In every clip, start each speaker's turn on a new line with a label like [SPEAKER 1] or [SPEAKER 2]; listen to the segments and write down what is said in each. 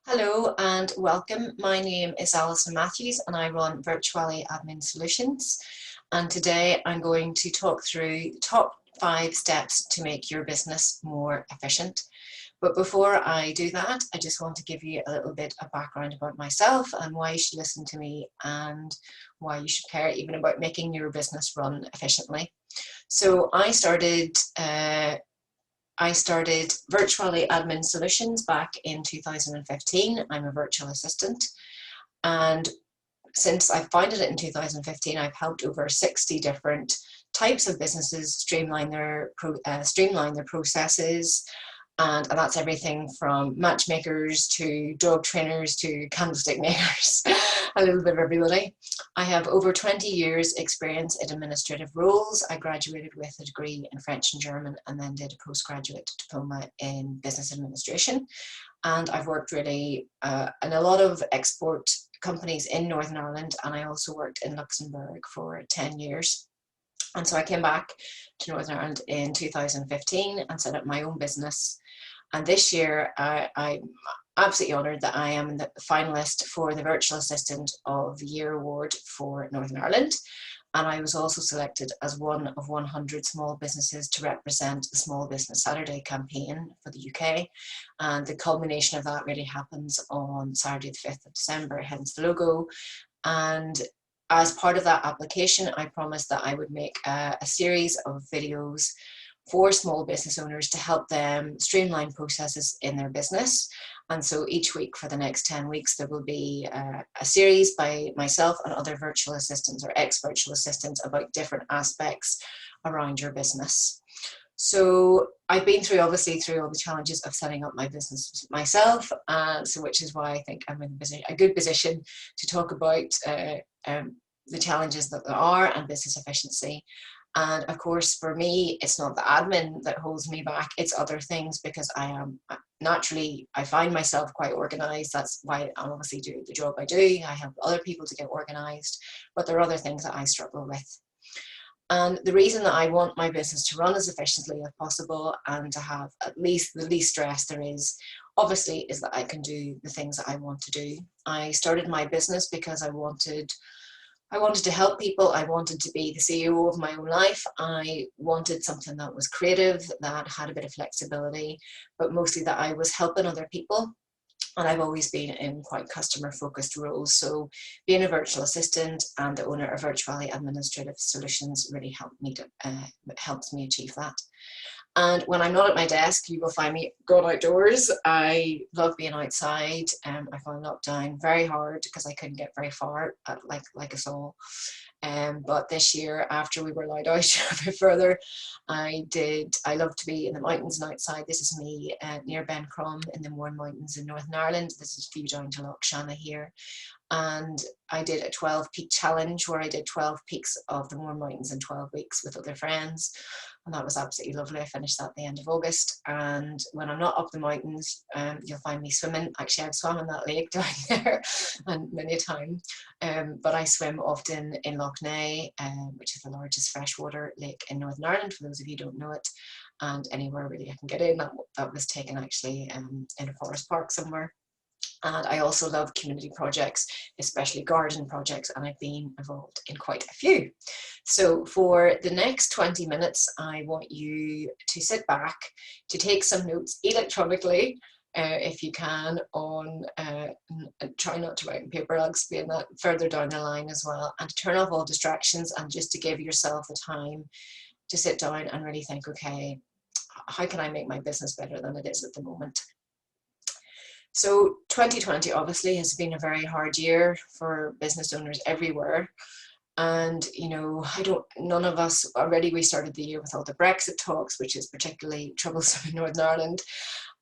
[SPEAKER 1] Hello and welcome. My name is Alison Matthews and I run Virtually Admin Solutions. And today I'm going to talk through the top 5 steps to make your business more efficient. But before I do that, I just want to give you a little bit of background about myself and why you should listen to me and why you should care even about making your business run efficiently. So I started Virtually Admin Solutions back in 2015. I'm a virtual assistant, and since I founded it in 2015, I've helped over 60 different types of businesses streamline their processes, and that's everything from matchmakers to dog trainers to candlestick makers, a little bit of everybody. I have over 20 years experience in administrative roles. I graduated with a degree in French and German and then did a postgraduate diploma in business administration. And I've worked really in a lot of export companies in Northern Ireland, and I also worked in Luxembourg for 10 years. And so I came back to Northern Ireland in 2015 and set up my own business. And this year, I'm absolutely honoured that I am the finalist for the Virtual Assistant of the Year award for Northern Ireland. And I was also selected as one of 100 small businesses to represent the Small Business Saturday campaign for the UK. And the culmination of that really happens on Saturday the 5th of December, hence the logo. And as part of that application, I promised that I would make a series of videos for small business owners to help them streamline processes in their business. And so each week for the next 10 weeks, there will be a series by myself and other virtual assistants or ex-virtual assistants about different aspects around your business. So I've been through all the challenges of setting up my business myself, so which is why I think I'm in a good position to talk about the challenges that there are and business efficiency. And of course, for me, it's not the admin that holds me back, it's other things, because I find myself quite organized. That's why I obviously do the job I do. I help other people to get organized, but there are other things that I struggle with. And the reason that I want my business to run as efficiently as possible and to have at least the least stress there is, obviously, is that I can do the things that I want to do. I started my business because I wanted to help people. I wanted to be the CEO of my own life. I wanted something that was creative, that had a bit of flexibility, but mostly that I was helping other people. And I've always been in quite customer focused roles. So being a virtual assistant and the owner of Virtually Administrative Solutions really helps me achieve that. And when I'm not at my desk, you will find me going outdoors. I love being outside. I found lockdown very hard because I couldn't get very far, like us all. But this year, after we were allowed out a bit further, I love to be in the mountains and outside. This is me near Ben Crum in the Mourne Mountains in Northern Ireland. This is view down to Loch Shanna here. And I did a 12 peak challenge where I did 12 peaks of the Mourne Mountains in 12 weeks with other friends. And that was absolutely lovely. I finished that at the end of August. And when I'm not up the mountains, you'll find me swimming. Actually, I've swum in that lake down there and many a time. But I swim often in Loch Ness, which is the largest freshwater lake in Northern Ireland, for those of you who don't know it. And anywhere really I can get in. That was taken actually in a forest park somewhere. And I also love community projects, especially garden projects, and I've been involved in quite a few. So for the next 20 minutes, I want you to sit back, to take some notes electronically, if you can, try not to write on paper, I'll explain that further down the line as well, and to turn off all distractions and just to give yourself the time to sit down and really think, okay, how can I make my business better than it is at the moment? So 2020 obviously has been a very hard year for business owners everywhere. And, none of us already, we started the year with all the Brexit talks, which is particularly troublesome in Northern Ireland.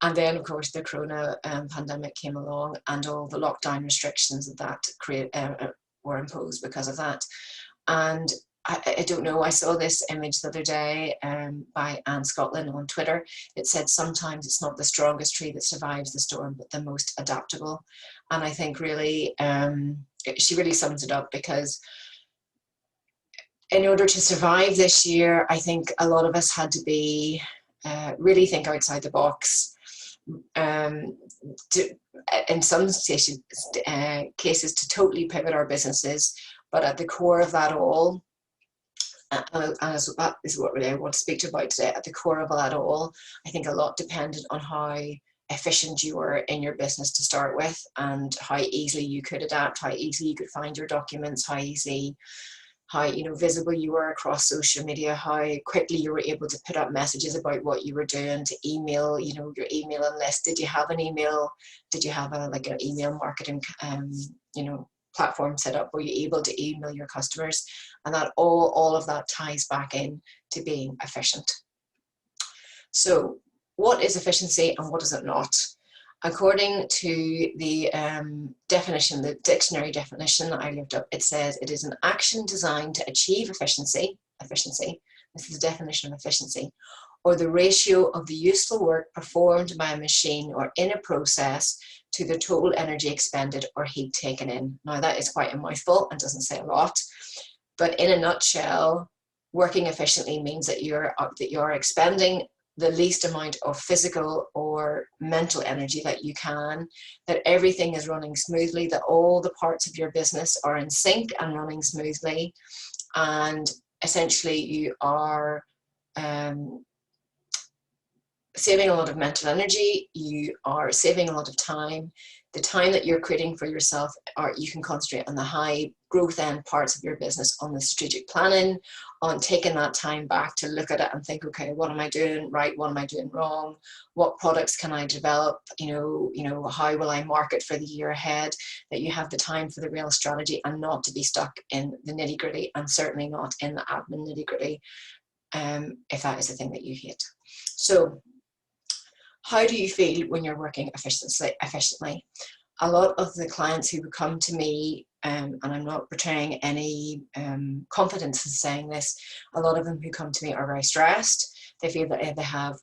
[SPEAKER 1] And then, of course, the corona pandemic came along and all the lockdown restrictions that were imposed because of that. And I don't know, I saw this image the other day by Anne Scotland on Twitter. It said, sometimes it's not the strongest tree that survives the storm, but the most adaptable. And I think really, she really sums it up, because in order to survive this year, I think a lot of us had to really think outside the box. in some cases to totally pivot our businesses. But at the core of that all, and that is what really I want to speak to about today, at the core of that all, I think a lot depended on how efficient you were in your business to start with, and how easily you could adapt, how easily you could find your documents, how visible you were across social media, how quickly you were able to put up messages about what you were doing, to email, your emailing list. Did you have an email? Did you have an email marketing, platform set up? Were you able to email your customers? And that all of that ties back in to being efficient. So what is efficiency and what is it not? According to the definition, the dictionary definition that I looked up, it says it is an action designed to achieve efficiency, this is the definition of efficiency, or the ratio of the useful work performed by a machine or in a process to the total energy expended or heat taken in. Now that is quite a mouthful and doesn't say a lot, but in a nutshell, working efficiently means that you're expending the least amount of physical or mental energy that you can, that everything is running smoothly, that all the parts of your business are in sync and running smoothly, and essentially you are saving a lot of mental energy, you are saving a lot of time. The time that you're creating for yourself, you can concentrate on the high growth end parts of your business, on the strategic planning, on taking that time back to look at it and think, okay, what am I doing right? What am I doing wrong? What products can I develop? How will I market for the year ahead? That you have the time for the real strategy and not to be stuck in the nitty gritty, and certainly not in the admin nitty gritty, if that is the thing that you hate. So how do you feel when you're working efficiently? A lot of the clients who would come to me, and I'm not portraying any confidence in saying this, a lot of them who come to me are very stressed. They feel that they have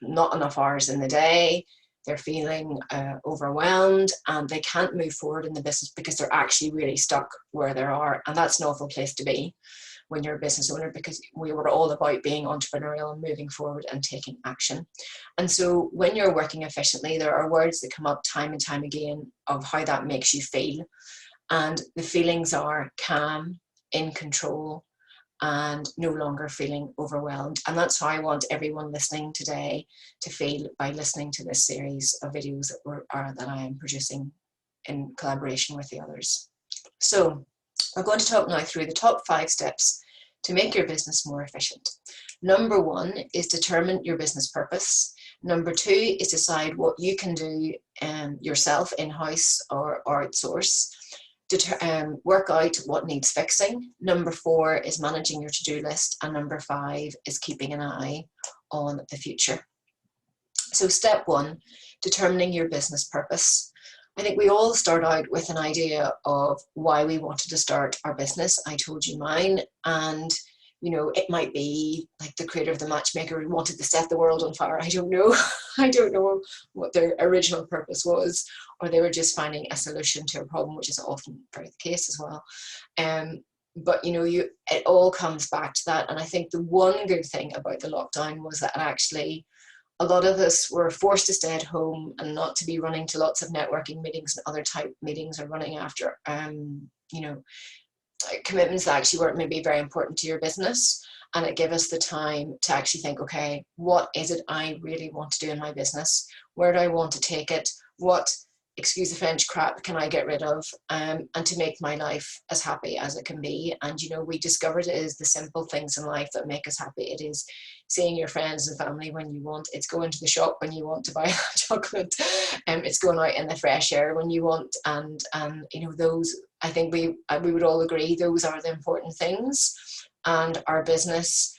[SPEAKER 1] not enough hours in the day. They're feeling overwhelmed, and they can't move forward in the business because they're actually really stuck where they are. And that's an awful place to be when you're a business owner, because we were all about being entrepreneurial and moving forward and taking action. And so when you're working efficiently, there are words that come up time and time again of how that makes you feel. And the feelings are calm, in control, and no longer feeling overwhelmed. And that's how I want everyone listening today to feel by listening to this series of videos that I am producing in collaboration with the others. So we're going to talk now through the top 5 steps to make your business more efficient. Number 1 is determine your business purpose. Number 2 is decide what you can do yourself in-house or outsource. Work out what needs fixing. Number 4 is managing your to-do list. And number 5 is keeping an eye on the future. So step 1, determining your business purpose. I think we all start out with an idea of why we wanted to start our business. I told you mine, and it might be like the creator of the matchmaker who wanted to set the world on fire. I don't know. I don't know what their original purpose was, or they were just finding a solution to a problem, which is often very the case as well. But it all comes back to that. And I think the one good thing about the lockdown was that actually a lot of us were forced to stay at home and not to be running to lots of networking meetings and other type meetings, or running after, commitments that actually weren't maybe very important to your business. And it gave us the time to actually think, okay, what is it I really want to do in my business? Where do I want to take it? What, excuse the French, crap can I get rid of? And to make my life as happy as it can be. And we discovered it is the simple things in life that make us happy. It is seeing your friends and family when you want. It's going to the shop when you want to buy a chocolate. It's going out in the fresh air when you want. And those, I think we would all agree, those are the important things. And our business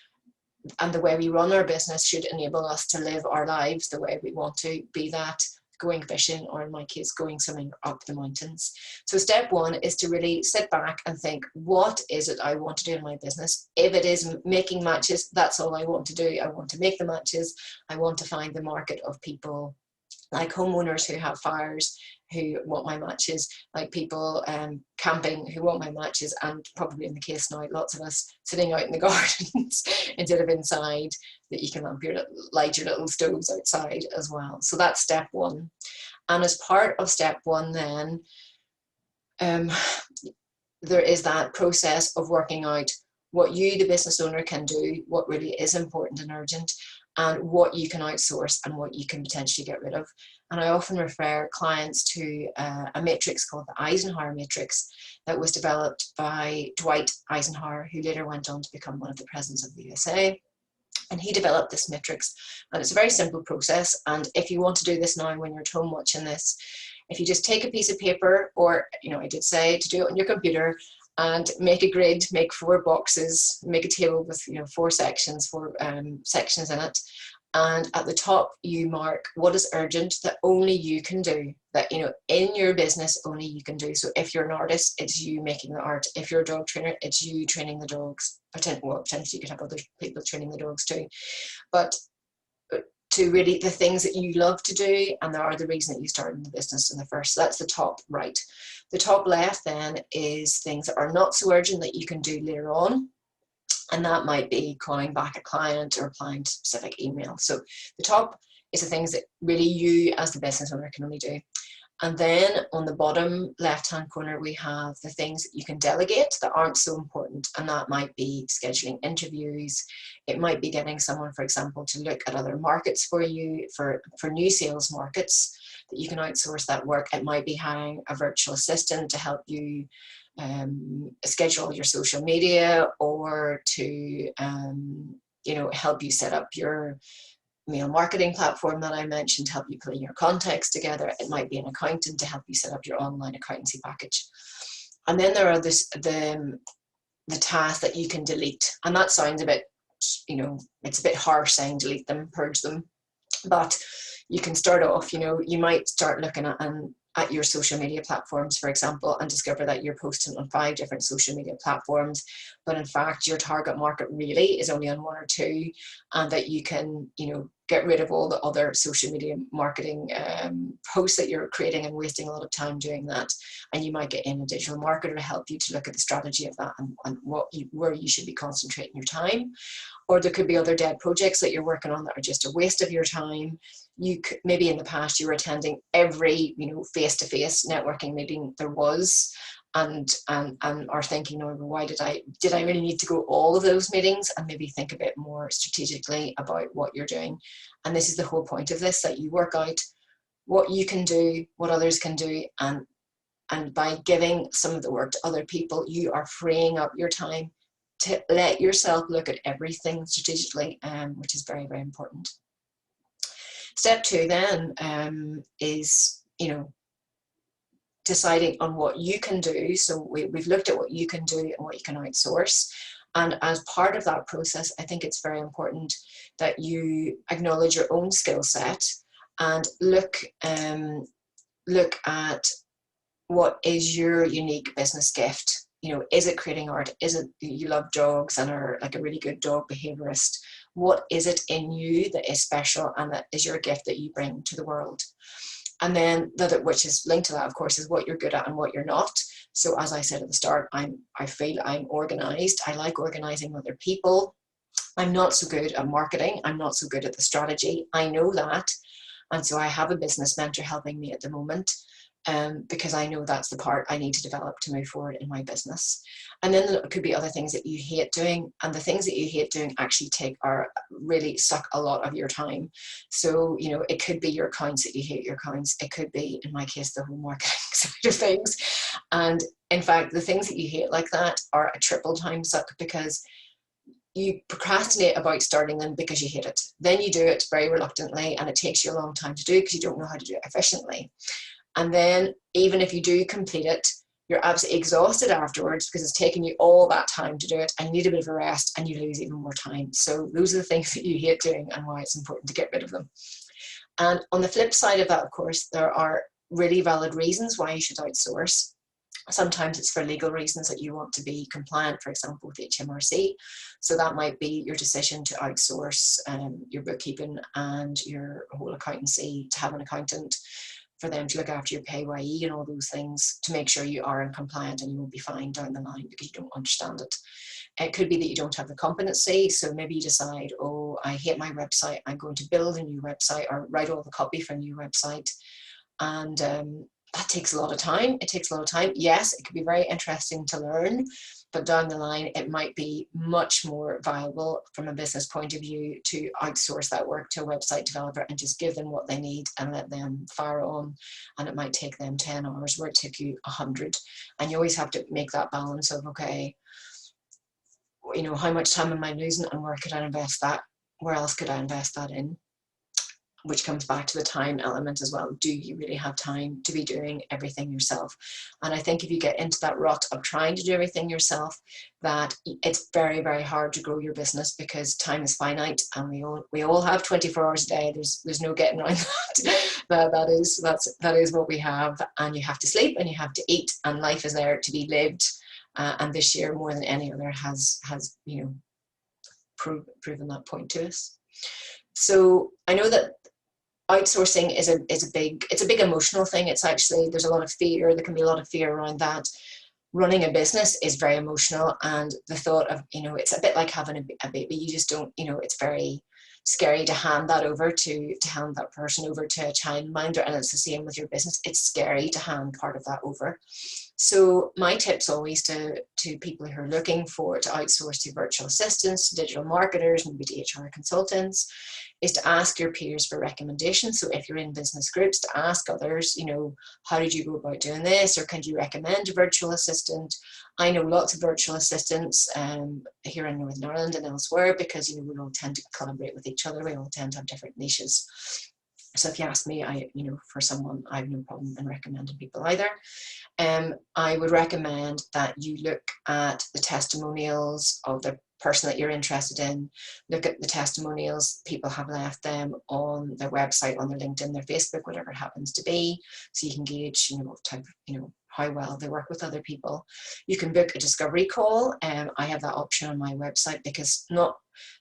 [SPEAKER 1] and the way we run our business should enable us to live our lives the way we want to, be that going fishing, or in my case, going swimming up the mountains. So step 1 is to really sit back and think, what is it I want to do in my business? If it is making matches, that's all I want to do. I want to make the matches. I want to find the market of people like homeowners who have fires, who want my matches, like people camping who want my matches, and probably in the case now, lots of us sitting out in the gardens instead of inside, that you can light your little stoves outside as well. So that's step 1. And as part of step one then, there is that process of working out what you, the business owner, can do, what really is important and urgent, and what you can outsource and what you can potentially get rid of. And I often refer clients to a matrix called the Eisenhower Matrix that was developed by Dwight Eisenhower, who later went on to become one of the presidents of the USA. And he developed this matrix, and it's a very simple process. And if you want to do this now when you're at home watching this, if you just take a piece of paper, or, you know, I did say to do it on your computer, and make a grid, make 4 boxes, make a table with, you know, 4 sections in it. And at the top, you mark what is urgent that only you can do, that, you know, in your business, only you can do. So if you're an artist, it's you making the art. If you're a dog trainer, it's you training the dogs. Well, potentially you could have other people training the dogs too. But to really the things that you love to do, and there are the reason that you started in the business in the first. So that's the top right. The top left then is things that are not so urgent that you can do later on. And that might be calling back a client or applying to specific email. So the top is the things that really you as the business owner can only do. And then on the bottom left-hand corner, we have the things that you can delegate that aren't so important. And that might be scheduling interviews. It might be getting someone, for example, to look at other markets for you, for new sales markets, that you can outsource that work. It might be hiring a virtual assistant to help you schedule your social media, or to you know, help you set up your mail marketing platform that I mentioned, help you putting your contacts together. It might be an accountant to help you set up your online accountancy package. And then there are the tasks that you can delete. And that sounds a bit, you know, it's a bit harsh saying delete them, purge them. But you can start off, you know, you might start looking at your social media platforms, for example, and discover that you're posting on 5 different social media platforms, but in fact your target market really is only on 1 or 2, and that you can, you know, get rid of all the other social media marketing posts that you're creating and wasting a lot of time doing that. And you might get in a digital marketer to help you to look at the strategy of that and where you should be concentrating your time. Or there could be other dead projects that you're working on that are just a waste of your time. You could, maybe in the past you were attending every, you know, face-to-face networking meeting there was, and are thinking, oh, why did I really need to go all of those meetings? And maybe think a bit more strategically about what you're doing. And this is the whole point of this, that you work out what you can do, what others can do, and by giving some of the work to other people, you are freeing up your time to let yourself look at everything strategically, which is very, very important. Step 2 then is, you know, deciding on what you can do. So we've looked at what you can do and what you can outsource. And as part of that process, I think it's very important that you acknowledge your own skill set and look at what is your unique business gift. You know, is it creating art? Is it you love dogs and are like a really good dog behaviorist? What is it in you that is special and that is your gift that you bring to the world? And then which is linked to that, of course, is what you're good at and what you're not. So as I said at the start, I feel I'm organized. I like organizing other people. I'm not so good at marketing. I'm not so good at the strategy. I know that. And so I have a business mentor helping me at the moment, because I know that's the part I need to develop to move forward in my business. And then there could be other things that you hate doing, and the things that you hate doing actually really suck a lot of your time. So, you know, it could be your accounts that you hate your accounts. It could be, in my case, the whole marketing side of things. And in fact, the things that you hate like that are a triple time suck, because you procrastinate about starting them because you hate it. Then you do it very reluctantly, and it takes you a long time to do because you don't know how to do it efficiently. And then even if you do complete it, you're absolutely exhausted afterwards because it's taken you all that time to do it, and you need a bit of a rest, and you lose even more time. So those are the things that you hate doing and why it's important to get rid of them. And on the flip side of that, of course, there are really valid reasons why you should outsource. Sometimes it's for legal reasons, that you want to be compliant, for example, with HMRC. So that might be your decision to outsource your bookkeeping and your whole accountancy, to have an accountant for them to look after your PAYE and all those things, to make sure you are in compliant and you won't be fined down the line because you don't understand it. It could be that you don't have the competency. So maybe you decide, oh, I hate my website, I'm going to build a new website or write all the copy for a new website. And that takes a lot of time. It takes a lot of time. Yes, it could be very interesting to learn, but down the line, it might be much more viable from a business point of view to outsource that work to a website developer and just give them what they need and let them fire on. And it might take them 10 hours where it took you 100. And you always have to make that balance of, okay, you know, how much time am I losing and where could I invest that? Where else could I invest that in? Which comes back to the time element as well. Do you really have time to be doing everything yourself? And I think if you get into that rut of trying to do everything yourself, that it's very, very hard to grow your business because time is finite and we all have 24 hours a day. There's no getting around that. That is what we have, and you have to sleep and you have to eat, and life is there to be lived. And this year, more than any other, has you know, proven that point to us. So I know that outsourcing is a big emotional thing. It's actually, there's a lot of fear. There can be a lot of fear around that. Running a business is very emotional, and the thought of, you know, it's a bit like having a baby. You just don't, you know, it's very scary to hand that over to hand that person over to a childminder, and it's the same with your business. It's scary to hand part of that over. So my tips always to people who are looking to outsource to virtual assistants, to digital marketers, maybe to HR consultants, is to ask your peers for recommendations. So if you're in business groups, to ask others, you know, how did you go about doing this? Or can you recommend a virtual assistant? I know lots of virtual assistants here in Northern Ireland and elsewhere, because, you know, we all tend to collaborate with each other. We all tend to have different niches. So if you ask me, you know, for someone, I have no problem in recommending people either. I would recommend that you look at the testimonials of the person that you're interested in. Look at the testimonials people have left them on their website, on their LinkedIn, their Facebook, whatever it happens to be, so you can gauge, you know, what type, you know, how well they work with other people. You can book a discovery call. I have that option on my website, because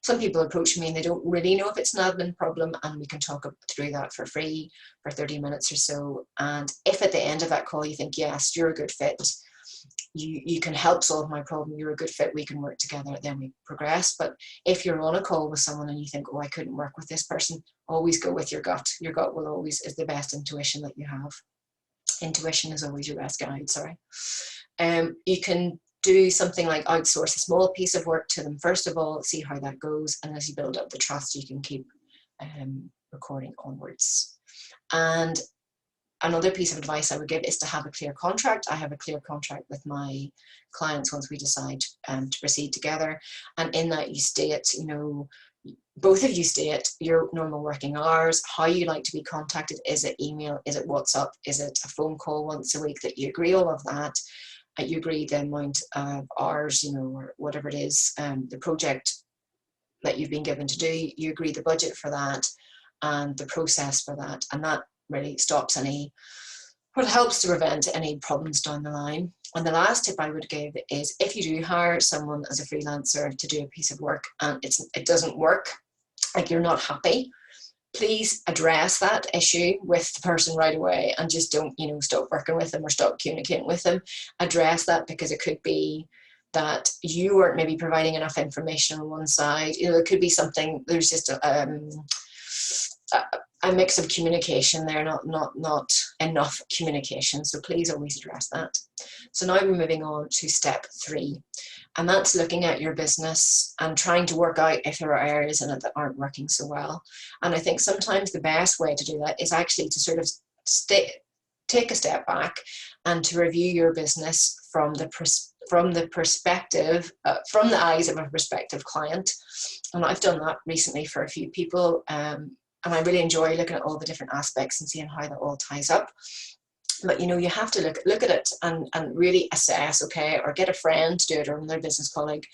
[SPEAKER 1] some people approach me and they don't really know if it's an admin problem, and we can talk through that for free for 30 minutes or so. And if at the end of that call you think, yes, you're a good fit, you can help solve my problem, you're a good fit, we can work together, then we progress. But if you're on a call with someone and you think, oh, I couldn't work with this person, always go with your gut. Your gut will always is the best intuition that you have. Intuition is always your best guide, sorry. You can do something like outsource a small piece of work to them first of all, see how that goes, and as you build up the trust, you can keep recording onwards. And another piece of advice I would give is to have a clear contract. I have a clear contract with my clients once we decide to proceed together, and in that you state, you know, both of you state your normal working hours, how you like to be contacted. Is it email? Is it WhatsApp? Is it a phone call once a week? That you agree all of that. You agree the amount of hours, you know, or whatever it is, the project that you've been given to do. You agree the budget for that and the process for that. And that really stops what helps to prevent any problems down the line. And the last tip I would give is, if you do hire someone as a freelancer to do a piece of work and it doesn't work, like you're not happy, please address that issue with the person right away, and just don't, you know, stop working with them or stop communicating with them. Address that, because it could be that you weren't maybe providing enough information on one side. You know, it could be something, there's just a mix of communication there, not enough communication. So please always address that. So now we're moving on to step 3, and that's looking at your business and trying to work out if there are areas in it that aren't working so well. And I think sometimes the best way to do that is actually to sort of take a step back and to review your business from the perspective, from the eyes of a prospective client. And I've done that recently for a few people. And I really enjoy looking at all the different aspects and seeing how that all ties up. But, you know, you have to look at it and really assess, okay, or get a friend to do it, or another business colleague,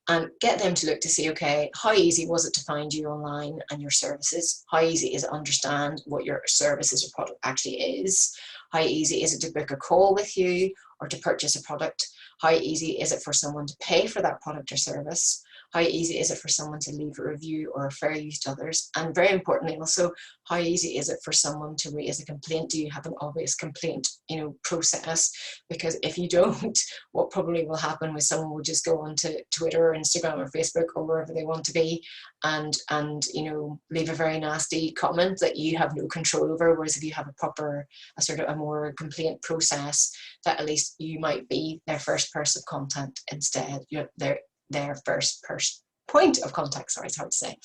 [SPEAKER 1] and get them to look to see, okay, how easy was it to find you online and your services? How easy is it to understand what your services or product actually is? How easy is it to book a call with you or to purchase a product? How easy is it for someone to pay for that product or service? How easy is it for someone to leave a review or refer you to others? And very importantly also, how easy is it for someone to raise a complaint? Do you have an obvious complaint, process? Because if you don't, what probably will happen is someone will just go onto Twitter or Instagram or Facebook or wherever they want to be and leave a very nasty comment that you have no control over. Whereas if you have a sort of a more complaint process, that at least you might be their first person of contact instead. Their first point of contact, sorry, it's hard to say.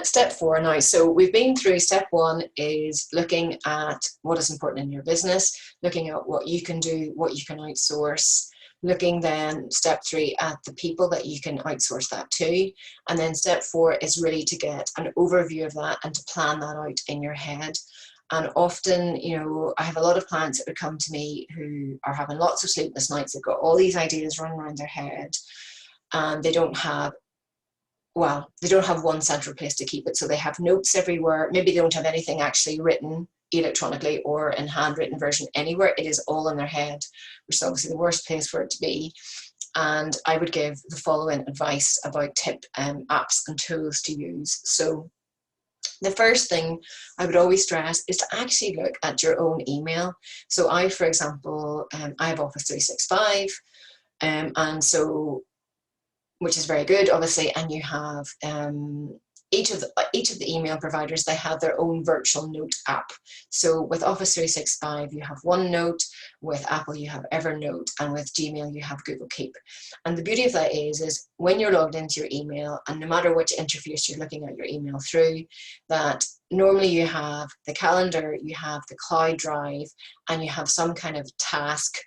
[SPEAKER 1] Step 4 now. So we've been through step 1 is looking at what is important in your business, looking at what you can do, what you can outsource, looking then step 3 at the people that you can outsource that to. And then step 4 is really to get an overview of that and to plan that out in your head. And often, I have a lot of clients that would come to me who are having lots of sleepless nights. They've got all these ideas running around their head and they don't have one central place to keep it. So they have notes everywhere. Maybe they don't have anything actually written electronically or in handwritten version anywhere. It is all in their head, which is obviously the worst place for it to be. And I would give the following advice about apps and tools to use. So the first thing I would always stress is to actually look at your own email. So I, for example, I have Office 365, and so, which is very good, obviously, and you have each of the email providers, they have their own virtual note app. So with Office 365, you have OneNote, with Apple you have Evernote, and with Gmail you have Google Keep. And the beauty of that is when you're logged into your email, and no matter which interface you're looking at your email through, that normally you have the calendar, you have the cloud drive, and you have some kind of task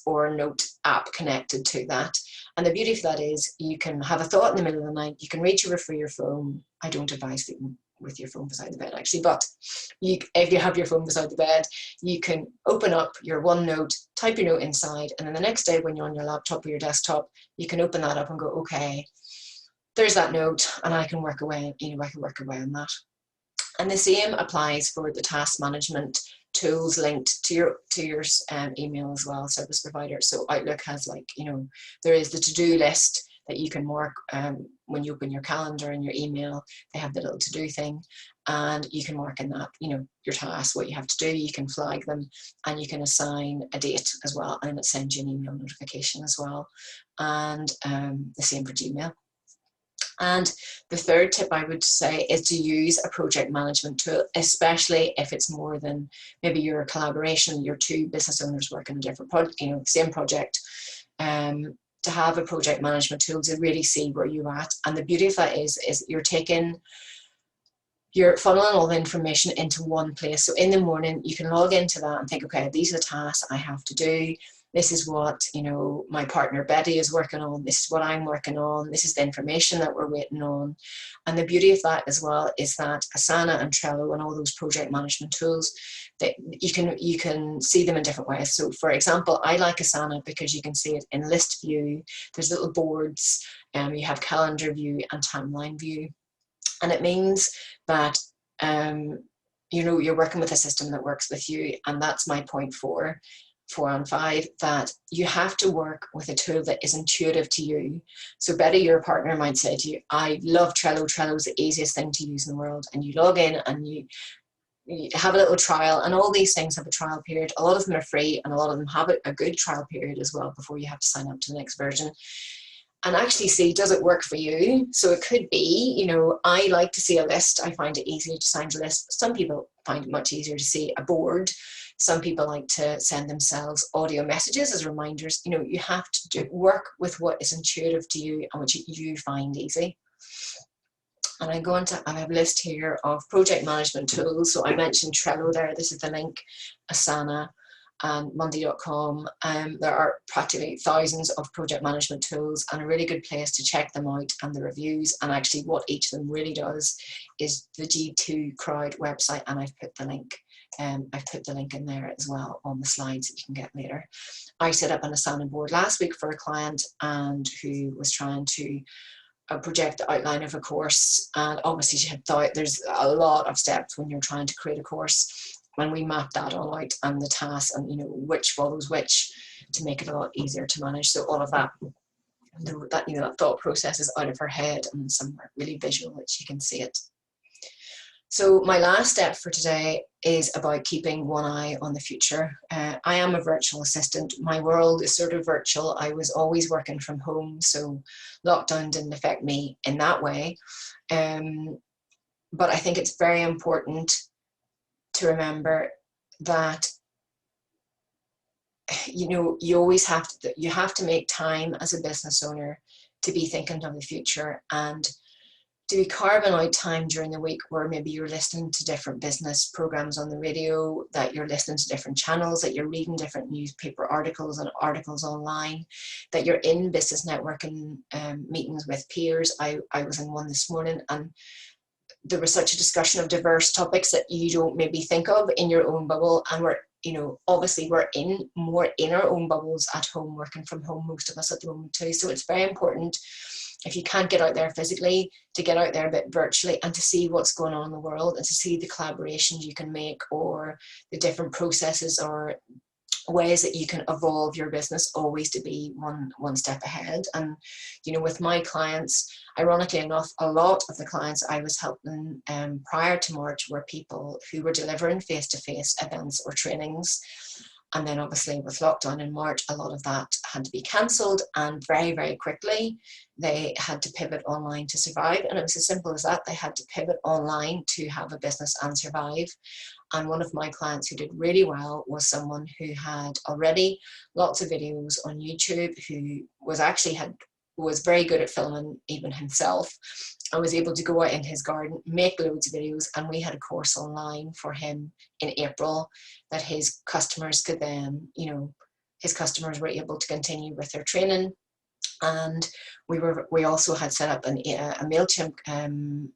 [SPEAKER 1] or note app connected to that. And the beauty of that is you can have a thought in the middle of the night, you can reach over for your phone. I don't advise sleeping with your phone beside the bed actually, but if you have your phone beside the bed, you can open up your OneNote, type your note inside, and then the next day when you're on your laptop or your desktop, you can open that up and go, okay, there's that note, and I can work away, I can work away on that. And the same applies for the task management tools linked to your email as well, service provider. So Outlook has there is the to-do list that you can mark when you open your calendar and your email. They have the little to-do thing, and you can mark in that your tasks, what you have to do. You can flag them, and you can assign a date as well, and it sends you an email notification as well. And the same for Gmail. And the third tip I would say is to use a project management tool, especially if it's more than maybe your collaboration, your two business owners working on a different project, same project, to have a project management tool to really see where you're at. And the beauty of that is you're funneling all the information into one place. So in the morning, you can log into that and think, okay, these are the tasks I have to do. This is what, my partner Betty is working on. This is what I'm working on. This is the information that we're waiting on. And the beauty of that as well is that Asana and Trello and all those project management tools, that you can see them in different ways. So for example, I like Asana because you can see it in list view. There's little boards, you have calendar view and timeline view. And it means that, you're working with a system that works with you. And that's my point 4 and 5, that you have to work with a tool that is intuitive to you. So Betty, your partner, might say to you, I love Trello. Trello's the easiest thing to use in the world. And you log in and you have a little trial, and all these things have a trial period. A lot of them are free, and a lot of them have a good trial period as well before you have to sign up to the next version. And actually see, does it work for you? So it could be, I like to see a list. I find it easier to sign a list. Some people find it much easier to see a board. Some people like to send themselves audio messages as reminders. You have to work with what is intuitive to you and what you find easy. And I have a list here of project management tools. So I mentioned Trello there. This is the link, Asana and Monday.com. There are practically thousands of project management tools, and a really good place to check them out and the reviews. And actually what each of them really does is the G2 Crowd website, and I've put the link in there as well on the slides that you can get later. I set up an Asana board last week for a client and who was trying to project the outline of a course, and obviously she had thought there's a lot of steps when you're trying to create a course. When we mapped that all out and the tasks and which follows which to make it a lot easier to manage. So all of that that, that thought process is out of her head and somewhere really visual that she can see it. So my last step for today is about keeping one eye on the future. I am a virtual assistant. My world is sort of virtual. I was always working from home, so lockdown didn't affect me in that way. But I think it's very important to remember that you always have to make time as a business owner to be thinking of the future, and to be carving out time during the week where maybe you're listening to different business programs on the radio, that you're listening to different channels, that you're reading different newspaper articles and articles online, that you're in business networking meetings with peers. I was in one this morning, and there was such a discussion of diverse topics that you don't maybe think of in your own bubble. And obviously we're more in our own bubbles at home, working from home, most of us at the moment too. So it's very important, if you can't get out there physically, to get out there a bit virtually and to see what's going on in the world, and to see the collaborations you can make, or the different processes or ways that you can evolve your business, always to be one step ahead. And with my clients, ironically enough, a lot of the clients I was helping prior to March were people who were delivering face-to-face events or trainings. And then obviously with lockdown in March, a lot of that had to be cancelled, and very, very quickly they had to pivot online to survive. And it was as simple as that. They had to pivot online to have a business and survive. And one of my clients who did really well was someone who had already lots of videos on YouTube, who was very good at filming even himself, and was able to go out in his garden, make loads of videos. And we had a course online for him in April that his customers could then, his customers were able to continue with their training. And we also had set up a MailChimp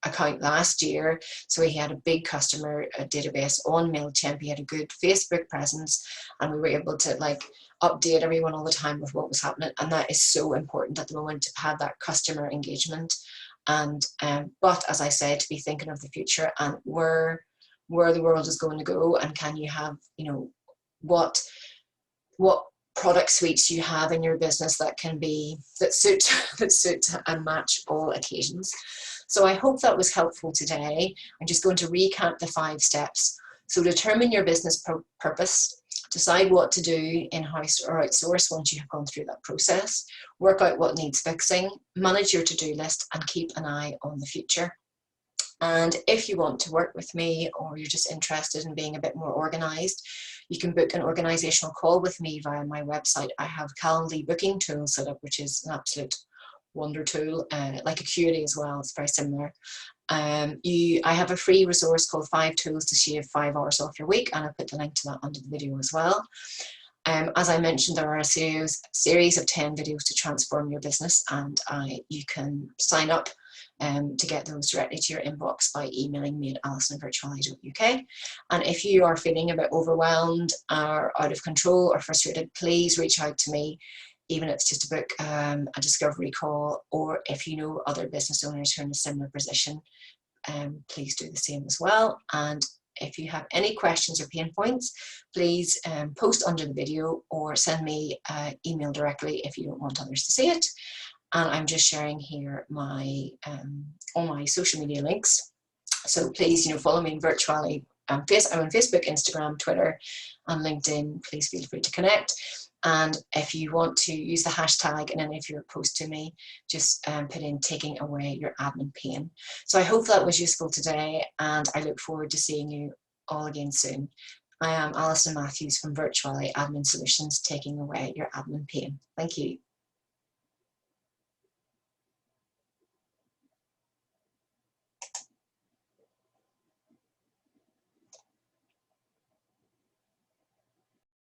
[SPEAKER 1] account last year, so he had a big customer database on MailChimp. He had a good Facebook presence, and we were able to update everyone all the time with what was happening. And that is so important at the moment, to have that customer engagement. And but as I said, to be thinking of the future and where the world is going to go, and can you have, what product suites you have in your business that suit and match all occasions. So I hope that was helpful today. I'm just going to recap the 5 steps. So determine your business purpose, decide what to do in-house or outsource once you have gone through that process, work out what needs fixing, manage your to-do list, and keep an eye on the future. And if you want to work with me, or you're just interested in being a bit more organized, you can book an organizational call with me via my website. I have Calendly booking tool set up, which is an absolute wonder tool, like Acuity as well. It's very similar. I have a free resource called 5 Tools to Shave 5 Hours Off Your Week, and I'll put the link to that under the video as well. As I mentioned, there are a series of 10 videos to transform your business, and you can sign up to get those directly to your inbox by emailing me at alison@virtually.uk. And if you are feeling a bit overwhelmed or out of control or frustrated, please reach out to me, even if it's just to book a discovery call, or if you know other business owners who are in a similar position, please do the same as well. And if you have any questions or pain points, please post under the video or send me an email directly if you don't want others to see it. And I'm just sharing here all my social media links. So please, follow me virtually. I'm on Facebook, Instagram, Twitter, and LinkedIn. Please feel free to connect. And if you want to use the hashtag in any of your posts to me, just put in "taking away your admin pain." So I hope that was useful today, and I look forward to seeing you all again soon. I am Alison Matthews from Virtually Admin Solutions, taking away your admin pain. Thank you.